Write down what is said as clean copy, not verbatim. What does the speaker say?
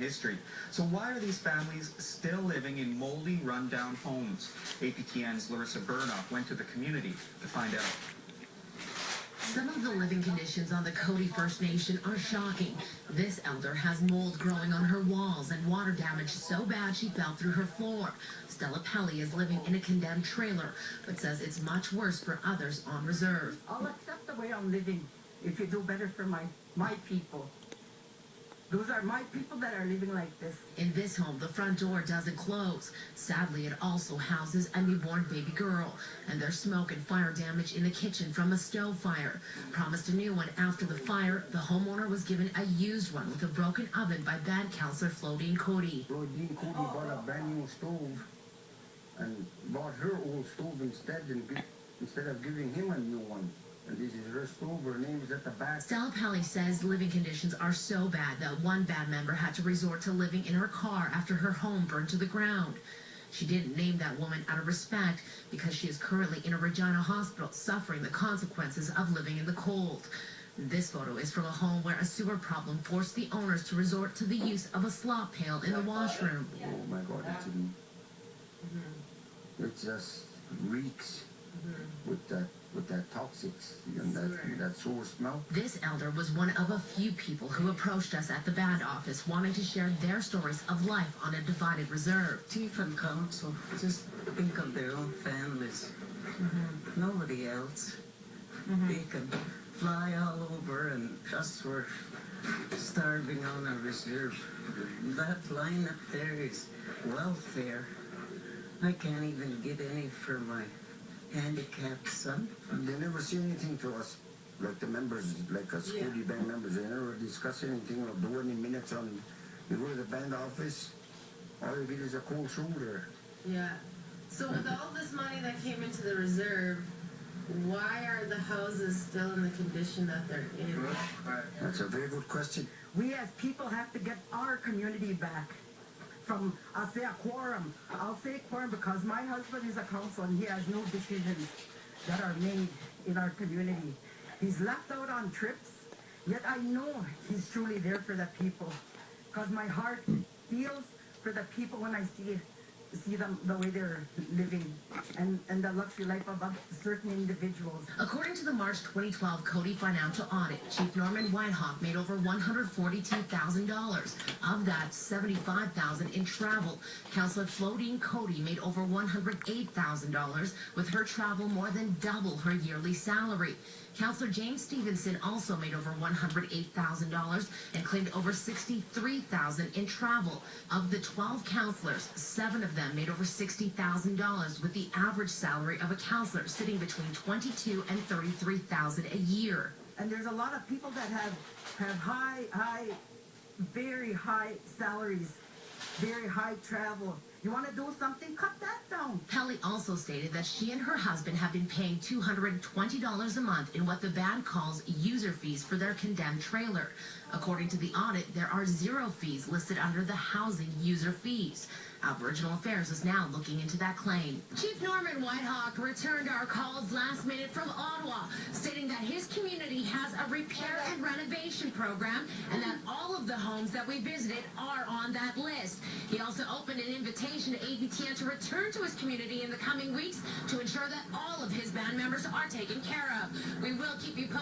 history. So why are these families still living in moldy, rundown homes? Aptn's Larissa Burnoff went to the community to find out. Some of the living conditions on the Cody First Nation are shocking. This elder has mold growing on her walls and water damage so bad she fell through her floor. Stella Pelly is living in a condemned trailer, but says it's much worse for others on reserve. I'll accept the way I'm living if you do better for my people. Those are my people that are living like this. In this home, the front door doesn't close. Sadly, it also houses a newborn baby girl, and there's smoke and fire damage in the kitchen from a stove fire. Promised a new one after the fire, the homeowner was given a used one with a broken oven by band counselor Flodine Cody. Flodine Cody bought a brand new stove and bought her old stove instead of giving him a new one. And this is her stove. Her name is at the back. Stella Pelly says living conditions are so bad that one band member had to resort to living in her car after her home burned to the ground. She didn't name that woman out of respect because she is currently in a Regina hospital suffering the consequences of living in the cold. This photo is from a home where a sewer problem forced the owners to resort to the use of a slop pail in the washroom. Oh my God, it just reeks with that toxics and that sour smell. This elder was one of a few people who approached us at the band office wanting to share their stories of life on a divided reserve. Chief and council just think of their own families. Nobody else. They can fly all over and us were starving on a reserve. That line up there is welfare. I can't even get any for my handicapped son. They never say anything to us, like the members, like us Cody band members. They never discuss anything or do any minutes on. You go to the band office, all you get is a cold shoulder. Yeah. So with all this money that came into the reserve, why are the houses still in the condition that they're in? That's a very good question. We as people have to get our community back. From, I'll say a quorum. I'll say quorum because my husband is a council and he has no decisions that are made in our community. He's left out on trips, yet I know he's truly there for the people. Because my heart feels for the people when I see them the way they're living and the luxury life of certain individuals. According to the March 2012 Cody financial audit, Chief Norman Whitehawk made over $142,000. Of that, $75,000 in travel. Councillor Flodine Cody made over $108,000, with her travel more than double her yearly salary. Councillor James Stevenson also made over $108,000 and claimed over $63,000 in travel. Of the 12 councillors, 7 of them made over $60,000, with the average salary of a councillor sitting between $22,000 and $33,000 a year. And there's a lot of people that have very high salaries, very high travel. You want to do something? Cut that down. Pelly also stated that she and her husband have been paying $220 a month in what the band calls user fees for their condemned trailer. According to the audit, there are 0 fees listed under the housing user fees. Aboriginal Affairs is now looking into that claim. Chief Norman Whitehawk returned our calls last minute from Ottawa, stating that his community has a repair and renovation program and that all of the homes that we visited are on that list. He also opened an invitation to Aptn to return to his community in the coming weeks to ensure that all of his band members are taken care of. We will keep you posted.